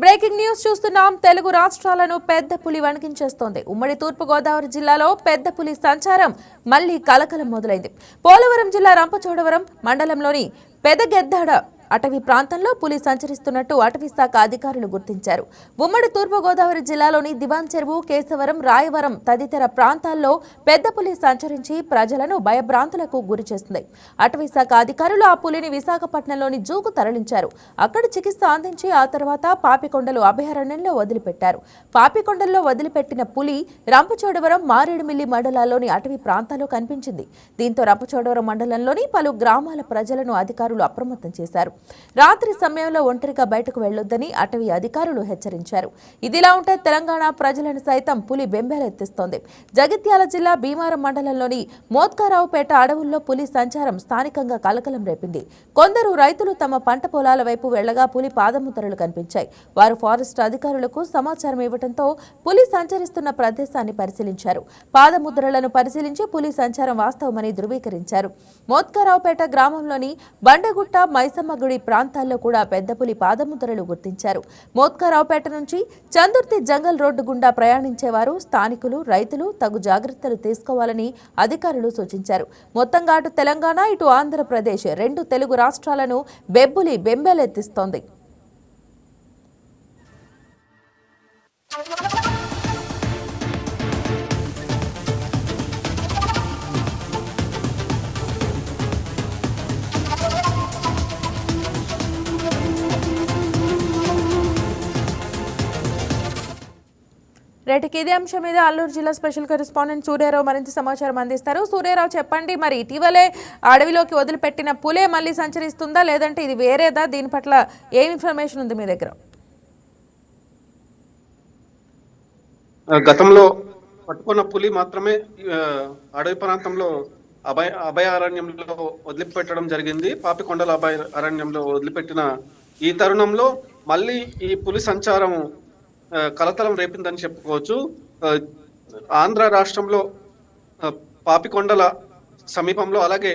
Breaking news చూస్తున్నాం. తెలుగు రాష్ట్రాలను పెద్ద పులి వణికించేస్తోంది. ఉమ్మడి తూర్పు గోదావరి జిల్లాలో పెద్ద పులి సంచారం మళ్లీ కలకలం మొదలైంది. పోలవరం జిల్లా రంపచోడవరం మండలంలోని పెదగెద్దాడ అటవీ ప్రాంతంలో పులి సంచరిస్తున్నట్టు అటవీ శాఖ అధికారులు గుర్తించారు. ఉమ్మడి తూర్పు గోదావరి జిల్లాలోని దివాన్ చెరువు, కేశవరం, రాయవరం తదితర ప్రాంతాల్లో పెద్ద పులి సంచరించి ప్రజలను భయభ్రాంతులకు గురి చేస్తుంది. అటవీ శాఖ అధికారులు ఆ పులిని విశాఖపట్నంలోని జూకు తరలించారు. అక్కడ చికిత్స అందించి ఆ తర్వాత పాపికొండలు అభయారణ్యంలో వదిలిపెట్టారు. పాపికొండల్లో వదిలిపెట్టిన పులి రంపచోడవరం, మారేడుమిల్లి మండలాల్లోని అటవీ ప్రాంతాల్లో కనిపించింది. దీంతో రంపచోడవరం మండలంలోని పలు గ్రామాల ప్రజలను అధికారులు అప్రమత్తం చేశారు. రాత్రి సమయంలో ఒంటరిగా బయటకు వెళ్లొద్దని అటవీ అధికారులు హెచ్చరించారు. ఇదిలా ఉంటే తెలంగాణ ప్రజలను సైతం పులి బెంబేలెత్తిస్తోంది. జగిత్యాల జిల్లా భీమారం మండలంలోని మోత్కారావుపేట అడవుల్లో పులి సంచారం స్థానికంగా కలకలం రేపింది. కొందరు రైతులు తమ పంట పొలాల వైపు వెళ్లగా పులి పాదముద్రలు కనిపించాయి. వారు ఫారెస్ట్ అధికారులకు సమాచారం ఇవ్వడంతో పులి సంచరిస్తున్న ప్రదేశాన్ని పరిశీలించారు. పాదముద్రలను పరిశీలించి పులి సంచారం వాస్తవమని ధృవీకరించారు. మోత్కారావుపేట గ్రామంలోని బండగుట్ట, మైసమ్మ గుడి ప్రాంతాల్లో కూడా పెద్ద పులి పాదముద్రలు గుర్తించారు. మోత్కారావుపేట నుంచి చందుర్తి జంగల్ రోడ్డు గుండా ప్రయాణించేవారు, స్థానికులు, రైతులు తగు జాగ్రత్తలు తీసుకోవాలని అధికారులు సూచించారు. మొత్తంగా అటు తెలంగాణ, ఇటు ఆంధ్రప్రదేశ్ రెండు తెలుగు రాష్ట్రాలను బెబ్బులి బెంబేలెత్తిస్తోంది. రేటికి ఇదే అంశం మీద అల్లూరు జిల్లా స్పెషల్ కరెస్పాండెంట్ సూర్యారావు మరింత సమాచారం అందిస్తారు. సూర్యారావు, చెప్పండి, మరి ఇటీవలే అడవిలోకి వదిలిపెట్టిన పులే మళ్ళీ సంచరిస్తుందా, లేదంటే ఇది వేరేదా? దీని పట్ల ఏం ఇన్ఫర్మేషన్ ఉంది మీ దగ్గర? గతంలో పట్టుకున్న పులి మాత్రమే అడవి ప్రాంతంలో అభయారణ్యంలో వదిలిపెట్టడం జరిగింది. పాపికొండల అభయారణ్యంలో వదిలిపెట్టిన ఈ తరుణంలో మళ్ళీ ఈ పులి సంచారం కలతలం రేపిందని చెప్పుకోవచ్చు. ఆంధ్ర రాష్ట్రంలో పాపికొండల సమీపంలో, అలాగే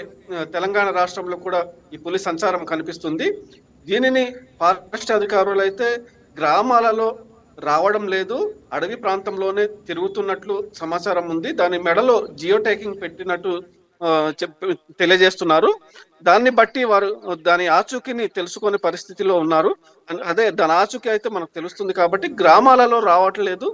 తెలంగాణ రాష్ట్రంలో కూడా ఈ పులి సంచారం కనిపిస్తుంది. దీనిని ఫారెస్ట్ అధికారులు అయితే గ్రామాలలో రావడం లేదు, అడవి ప్రాంతంలోనే తిరుగుతున్నట్లు సమాచారం ఉంది. దాని మెడలో జియో ట్యాగింగ్ పెట్టినట్టు తెలియజేస్తున్నారు. దాన్ని బట్టి వారు దాని ఆచూకీని తెలుసుకునే పరిస్థితిలో ఉన్నారు. అదే దాని ఆచూకీ అయితే మనకు తెలుస్తుంది కాబట్టి గ్రామాలలో రావట్లేదు.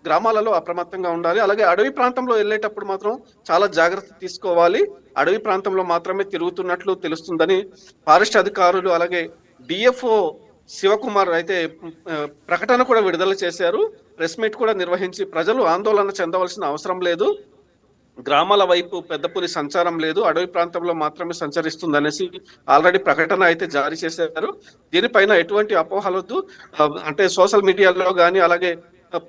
గ్రామాలలో అప్రమత్తంగా ఉండాలి. అలాగే అడవి ప్రాంతంలో వెళ్ళేటప్పుడు మాత్రం చాలా జాగ్రత్త తీసుకోవాలి. అడవి ప్రాంతంలో మాత్రమే తిరుగుతున్నట్లు తెలుస్తుందని ఫారెస్ట్ అధికారులు, అలాగే డిఎఫ్ఓ శివకుమార్ అయితే ప్రకటన కూడా విడుదల చేశారు. ప్రెస్ మీట్ కూడా నిర్వహించి ప్రజలు ఆందోళన చెందవలసిన అవసరం లేదు, గ్రామాల వైపు పెద్ద పులి సంచారం లేదు, అడవి ప్రాంతంలో మాత్రమే సంచరిస్తుందనేసి ఆల్రెడీ ప్రకటన అయితే జారీ చేశారు. దీనిపైన ఎటువంటి అపోహలొద్దు. అంటే సోషల్ మీడియాలో కానీ, అలాగే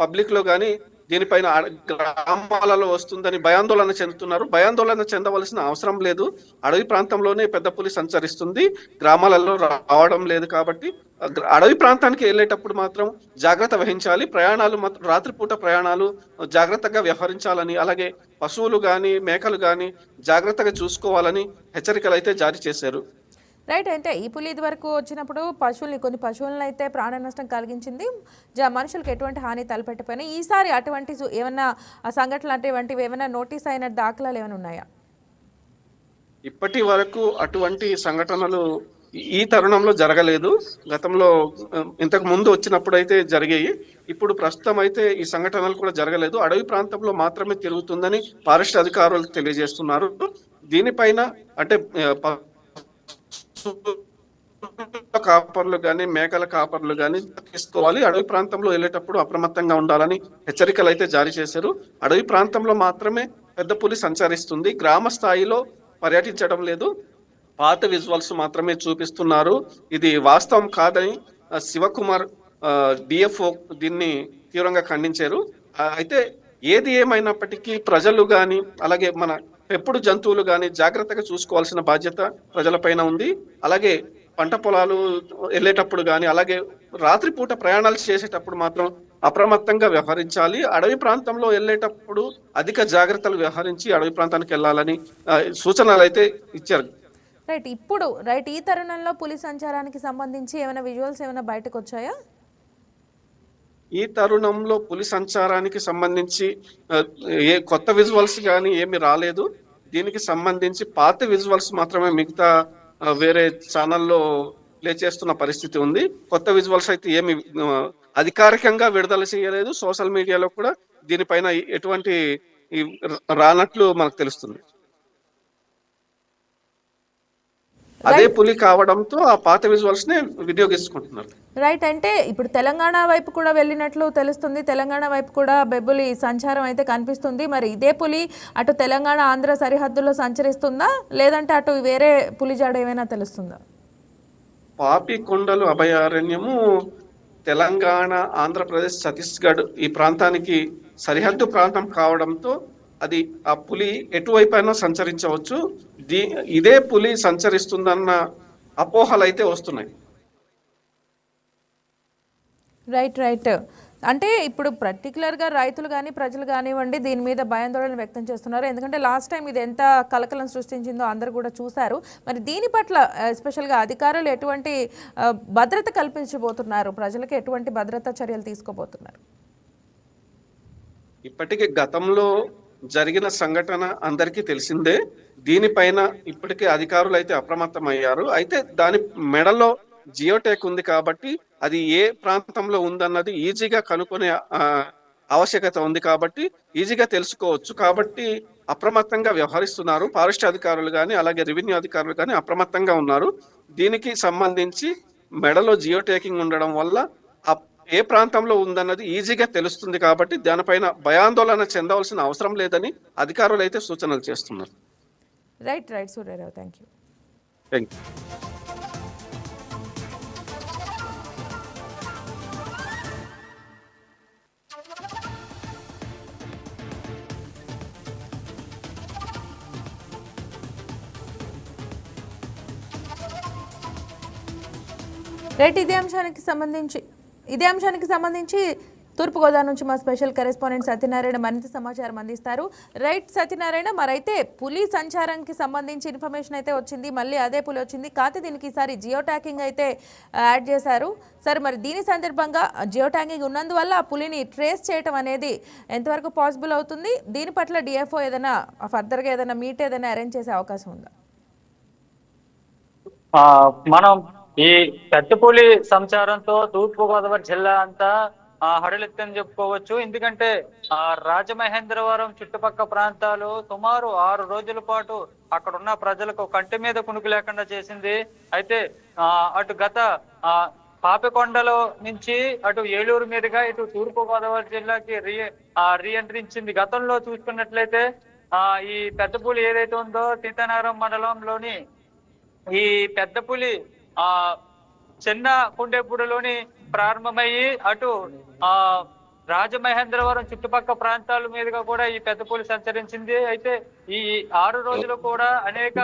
పబ్లిక్ లో కానీ దీనిపైన గ్రామాలలో వస్తుందని భయాందోళన చెందుతున్నారు. భయాందోళన చెందవలసిన అవసరం లేదు. అడవి ప్రాంతంలోనే పెద్ద పులి సంచరిస్తుంది, గ్రామాలలో రావడం లేదు. కాబట్టి అడవి ప్రాంతానికి వెళ్ళేటప్పుడు మాత్రం జాగ్రత్త వహించాలి. ప్రయాణాలు మాత్రం రాత్రిపూట ప్రయాణాలు జాగ్రత్తగా వ్యవహరించాలని, అలాగే పశువులు కానీ, మేకలు కానీ జాగ్రత్తగా చూసుకోవాలని హెచ్చరికలు అయితే జారీ చేశారు. రైట్. అంటే ఈ పులి ఇది వరకు వచ్చినప్పుడు కొన్ని పశువులను అయితే ప్రాణ నష్టం కలిగించింది, మనుషులకు ఎటువంటి హాని తలపెట్టపోయినా. ఈసారి అటువంటి ఏమన్నా సంఘటనలు అటువంటివి ఏమైనా నోటీస్ అయిన దాఖలాలు ఏమైనా ఉన్నాయా? ఇప్పటి వరకు అటువంటి సంఘటనలు ఈ తరుణంలో జరగలేదు. గతంలో ఇంతకు ముందు వచ్చినప్పుడు అయితే జరిగాయి. ఇప్పుడు ప్రస్తుతం అయితే ఈ సంఘటనలు కూడా జరగలేదు. అడవి ప్రాంతంలో మాత్రమే తిరుగుతుందని ఫారెస్ట్ అధికారులు తెలియజేస్తున్నారు. దీనిపైన అంటే కాపర్లు కానీ, మేకల కాపర్లు కానీ తీసుకోవాలి. అడవి ప్రాంతంలో వెళ్ళేటప్పుడు అప్రమత్తంగా ఉండాలని హెచ్చరికలు అయితే జారీ చేశారు. అడవి ప్రాంతంలో మాత్రమే పెద్ద పులి సంచరిస్తుంది, గ్రామ స్థాయిలో పర్యటించడం లేదు. పాత విజువల్స్ మాత్రమే చూపిస్తున్నారు. ఇది వాస్తవం కాదని శివకుమార్ డిఎఫ్ఓ దీన్ని తీవ్రంగా ఖండించారు. అయితే ఏది ఏమైనప్పటికీ ప్రజలు కానీ, అలాగే మన పెంపుడు జంతువులు కానీ జాగ్రత్తగా చూసుకోవాల్సిన బాధ్యత ప్రజలపైన ఉంది. అలాగే పంట పొలాలు వెళ్ళేటప్పుడు కానీ, అలాగే రాత్రిపూట ప్రయాణాలు చేసేటప్పుడు మాత్రం అప్రమత్తంగా వ్యవహరించాలి. అడవి ప్రాంతంలో వెళ్ళేటప్పుడు అధిక జాగ్రత్తలు వ్యవహరించి అడవి ప్రాంతానికి వెళ్ళాలని సూచనలు అయితే ఇచ్చారు. రైట్. ఈ తరుణంలో పులి సంచారానికి సంబంధించి ఏమైనా విజువల్స్ ఏమైనా బయటకు వచ్చాయా? ఈ తరుణంలో పులి సంచారానికి సంబంధించి ఆ, ఏ కొత్త విజువల్స్ కానీ ఏమి రాలేదు. దీనికి సంబంధించి పాత విజువల్స్ మాత్రమే మిగతా వేరే ఛానల్లో ప్లే చేస్తున్న పరిస్థితి ఉంది. కొత్త విజువల్స్ అయితే ఏమి ఆ, అధికారికంగా విడుదల చేయలేదు. సోషల్ మీడియాలో కూడా దీనిపైన ఎటువంటి ఈ రానట్లు మనకు తెలుస్తుంది. అదే రైట్ పులి కావడంతో ఆ పాత విజువల్స్ ని వినియోగించుకుంటున్నారు. రైట్ అంటే ఇప్పుడు తెలంగాణ వైపు కూడా వెళ్ళినట్లు తెలుస్తుంది. తెలంగాణ వైపు కూడా బెబ్బులి సంచారం అయితే కనిపిస్తుంది. మరి ఇదే పులి అటు తెలంగాణ ఆంధ్ర సరిహద్దుల్లో సంచరిస్తుందా, లేదంటే అటు వేరే పులి జాడ ఏమైనా తెలుస్తుందా? పాపికొండలు అభయారణ్యము తెలంగాణ, ఆంధ్రప్రదేశ్, ఛత్తీస్గఢ్ ఈ ప్రాంతానికి సరిహద్దు ప్రాంతం కావడంతో అది ఆ పులి ఎటువైపైనా సంచరించవచ్చు. దీ ఇదే పులి సంచరిస్తుందన్న అపోహలు అయితే వస్తున్నాయి. రైట్ రైట్ అంటే ఇప్పుడు పర్టికులర్గా రైతులు కానీ ప్రజలు కానివ్వండి దీని మీద భయాందోళన వ్యక్తం చేస్తున్నారు. ఎందుకంటే లాస్ట్ టైం ఇది ఎంత కలకలం సృష్టించిందో అందరూ కూడా చూశారు. మరి దీని పట్ల ఎస్పెషల్గా అధికారులు ఎటువంటి భద్రత కల్పించబోతున్నారు, ప్రజలకు ఎటువంటి భద్రతా చర్యలు తీసుకోబోతున్నారు? ఇప్పటికే గతంలో జరిగిన సంఘటన అందరికీ తెలిసిందే. దీనిపైన ఇప్పటికే అధికారులు అయితే అప్రమత్తమయ్యారు. అయితే దాని మెడలో జియోటెక్ ఉంది కాబట్టి అది ఏ ప్రాంతంలో ఉందన్నది ఈజీగా కనుక్కునే ఆవశ్యకత ఉంది కాబట్టి ఈజీగా తెలుసుకోవచ్చు. కాబట్టి అప్రమత్తంగా వ్యవహరిస్తున్నారు. ఫారెస్ట్ అధికారులు కానీ అలాగే రెవెన్యూ అధికారులు కానీ అప్రమత్తంగా ఉన్నారు. దీనికి సంబంధించి మెడలో జియో ట్యాకింగ్ ఉండడం వల్ల ఏ ప్రాంతంలో ఉందన్నది ఈజీగా తెలుస్తుంది కాబట్టి దానిపైన భయాందోళన చెందవలసిన అవసరం లేదని అధికారులు అయితే సూచనలు చేస్తున్నారు. Right right Suryarao, thank you. Thank you. Right ఇదే అంశానికి సంబంధించి తూర్పుగోదావరి నుంచి మా స్పెషల్ కరెస్పాండెంట్ సత్యనారాయణ మరింత సమాచారం అందిస్తారు. రైట్ సత్యనారాయణ, మరైతే పులి సంచారానికి సంబంధించి ఇన్ఫర్మేషన్ అయితే వచ్చింది, మళ్ళీ అదే పులి వచ్చింది, కాకపోతే దీనికి ఈసారి జియో ట్యాకింగ్ అయితే యాడ్ చేశారు. సరే, మరి దీని సందర్భంగా జియో ట్యాకింగ్ ఉన్నందువల్ల ఆ పులిని ట్రేస్ చేయడం అనేది ఎంతవరకు పాసిబుల్ అవుతుంది? దీని పట్ల డిఎఫ్ఓ ఏదైనా ఫర్దర్గా ఏదైనా మీట్ ఏదైనా అరేంజ్ చేసే అవకాశం ఉందా? మనం ఈ పెద్దపులి సంచారంతో తూర్పుగోదావరి జిల్లా అంతా హడలెత్తని చెప్పుకోవచ్చు. ఎందుకంటే రాజమహేంద్రవరం చుట్టుపక్కల ప్రాంతాలు సుమారు 6 రోజుల పాటు అక్కడ ఉన్న ప్రజలకు కంటి మీద కునుకు లేకుండా చేసింది. అయితే అటు గత పాపికొండలో నుంచి అటు ఏలూరు మీదుగా ఇటు తూర్పుగోదావరి జిల్లాకి రీఎంట్రీ ఇచ్చింది. గతంలో చూసుకున్నట్లయితే ఈ పెద్దపులి ఏదైతే ఉందో సీతానగరం మండలంలోని ఈ పెద్ద పులి చిన్న కుండేపూడిలోని ప్రారంభమయ్యి అటు రాజమహేంద్రవరం చుట్టుపక్కల ప్రాంతాల మీదుగా కూడా ఈ పెద్ద పులి సంచరించింది. అయితే ఈ 6 రోజులు కూడా అనేక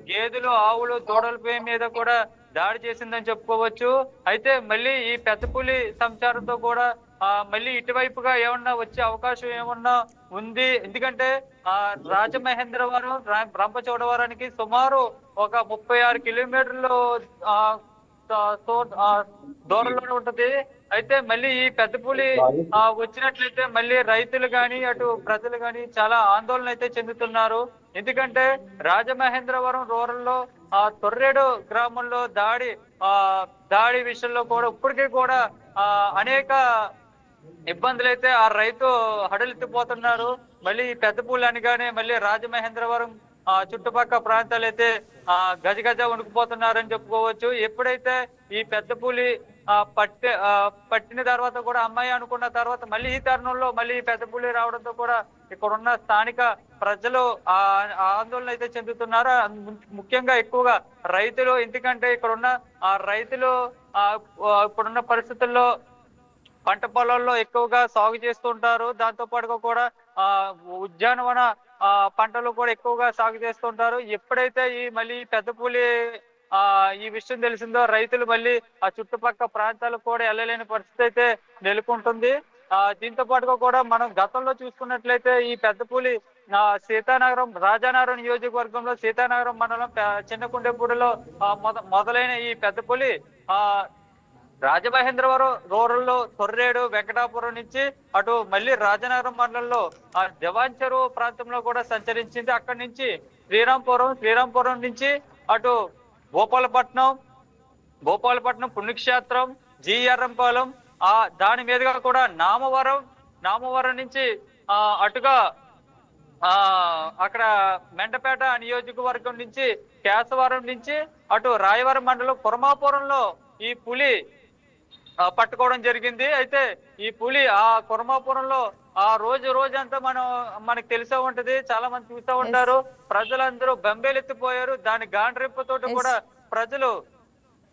గేదెలు, ఆవులు, దూడలపై మీద కూడా దాడి చేసిందని చెప్పుకోవచ్చు. అయితే మళ్ళీ ఈ పెద్ద పులి సంచారంతో కూడా మళ్ళీ ఇటువైపుగా ఏమన్నా వచ్చే అవకాశం ఏమన్నా ఉంది. ఎందుకంటే రాజమహేంద్రవరం రంపచోడవరానికి సుమారు ఒక 36 కిలోమీటర్లు దూరంలోనే ఉంటది. అయితే మళ్ళీ ఈ పెద్ద పులి వచ్చినట్లయితే మళ్ళీ రైతులు గాని అటు ప్రజలు గాని చాలా ఆందోళన అయితే చెందుతున్నారు. ఎందుకంటే రాజమహేంద్రవరం రూరల్లో తొర్రేడు గ్రామంలో దాడి విషయంలో కూడా ఇప్పటికీ కూడా అనేక ఇబ్బందులు అయితే ఆ రైతు హడలెత్తిపోతున్నారు. మళ్ళీ ఈ పెద్ద పూలు అనగానే మళ్ళీ రాజమహేంద్రవరం చుట్టుపక్కల ప్రాంతాలు అయితే గజగజ వణుకుపోతున్నారని చెప్పుకోవచ్చు. ఎప్పుడైతే ఈ పెద్ద పూలి పట్టిన తర్వాత కూడా అమ్మాయి అనుకున్న తర్వాత మళ్ళీ ఈ తరుణంలో మళ్ళీ పెద్ద పులి రావడంతో కూడా ఇక్కడ ఉన్న స్థానిక ప్రజలు ఆందోళన అయితే చెందుతున్నారు. ముఖ్యంగా ఎక్కువగా రైతులు. ఎందుకంటే ఇక్కడ ఉన్న రైతులు ఇప్పుడున్న పరిస్థితుల్లో పంట పొలాల్లో ఎక్కువగా సాగు చేస్తుంటారు. దాంతో పాటుగా కూడా ఉద్యానవన పంటలు కూడా ఎక్కువగా సాగు చేస్తుంటారు. ఎప్పుడైతే మళ్ళీ పెద్ద పులి ఈ విషయం తెలిసిందో రైతులు మళ్ళీ ఆ చుట్టుపక్కల ప్రాంతాలకు కూడా వెళ్ళలేని పరిస్థితి అయితే నెలకొంటుంది. దీంతో పాటుగా కూడా మనం గతంలో చూసుకున్నట్లయితే ఈ పెద్ద పులి సీతానగరం, రాజానగరం నియోజకవర్గంలో సీతానగరం మండలం చిన్నకుండేపూడిలో మొదలైన ఈ పెద్ద పులి రాజమహేంద్రవరం రూరల్లో తొర్రేడు వెంకటాపురం నుంచి అటు మళ్ళీ రాజనగరం మండలంలో ఆ జవాన్ చెరువు ప్రాంతంలో కూడా సంచరించింది. అక్కడి నుంచి శ్రీరాంపురం నుంచి అటు భూపాలపట్నం పుణ్యక్షేత్రం, జీఎర్రంపాలెం, దాని మీదుగా కూడా నామవరం నుంచి అటుగా అక్కడ మెండపేట నియోజకవర్గం నుంచి కేశవరం నుంచి అటు రాయవరం మండలం కుర్మాపురంలో ఈ పులి పట్టుకోవడం జరిగింది. అయితే ఈ పులి ఆ కుర్మాపురంలో ఆ రోజంతా మనకు తెలిసే ఉంటది, చాలా మంది చూస్తూ ఉంటారు. ప్రజలందరూ బెంబేలెత్తిపోయారు. దాని గాండ్రింపుతోటి కూడా ప్రజలు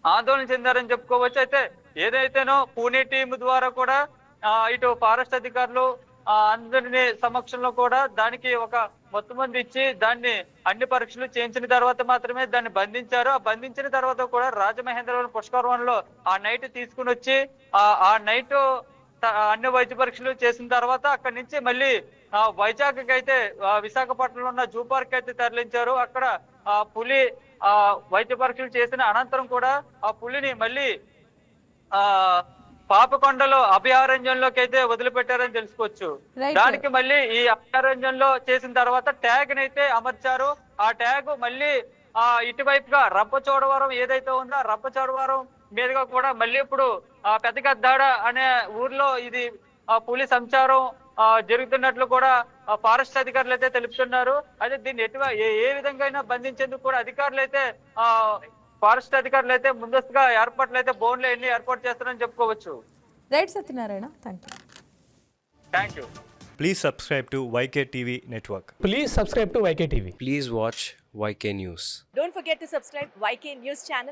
ఆందోళన చెందారని చెప్పుకోవచ్చు. అయితే ఏదైతేనో పూణే టీం ద్వారా కూడా ఇటు ఫారెస్ట్ అధికారులు అందరిని సమక్షంలో కూడా దానికి ఒక మొత్తం మంది ఇచ్చి దాన్ని అన్ని పరీక్షలు చేయించిన తర్వాత మాత్రమే దాన్ని బంధించారు. ఆ బంధించిన తర్వాత కూడా రాజమహేంద్రవరం పుష్కరవనంలో ఆ నైట్ తీసుకుని వచ్చి ఆ నైట్ అన్ని వైద్య పరీక్షలు చేసిన తర్వాత అక్కడి నుంచి మళ్ళీ వైజాగ్ అయితే విశాఖపట్నంలో ఉన్న జూ పార్క్ అయితే తరలించారు. అక్కడ ఆ పులి వైద్య పరీక్షలు చేసిన అనంతరం కూడా ఆ పులిని మళ్ళీ పాపకొండలో అభయారణ్యంలోకి అయితే వదిలిపెట్టారని తెలుసుకోవచ్చు. దానికి మళ్ళీ ఈ అభయారణ్యంలో చేసిన తర్వాత ట్యాగ్ నైతే అమర్చారు. ఆ ట్యాగ్ మళ్ళీ ఇటువైపుగా రంపచోడవరం ఏదైతే ఉందో రంపచోడవరం మీదుగా కూడా మళ్ళీ ఇప్పుడు పెద్దగద్దాడ అనే ఊర్లో ఇది పులి సంచారం జరుగుతున్నట్లు కూడా ఫారెస్ట్ అధికారులు అయితే తెలుపుతున్నారు. అయితే దీన్ని ఏ విధంగా అయినా బంధించేందుకు కూడా అధికారులు అయితే ఫారెస్ట్ అధికారులు అయితే ముందస్తుగా ఏర్పాట్లు అయితే బోన్లు ఎన్ని ఏర్పాటు చేస్తారని చెప్పుకోవచ్చు. Right Satyanarayana, thank you. Please subscribe to YK TV Network. Please subscribe to YK TV. Please watch YK News. Don't forget to subscribe YK News channel.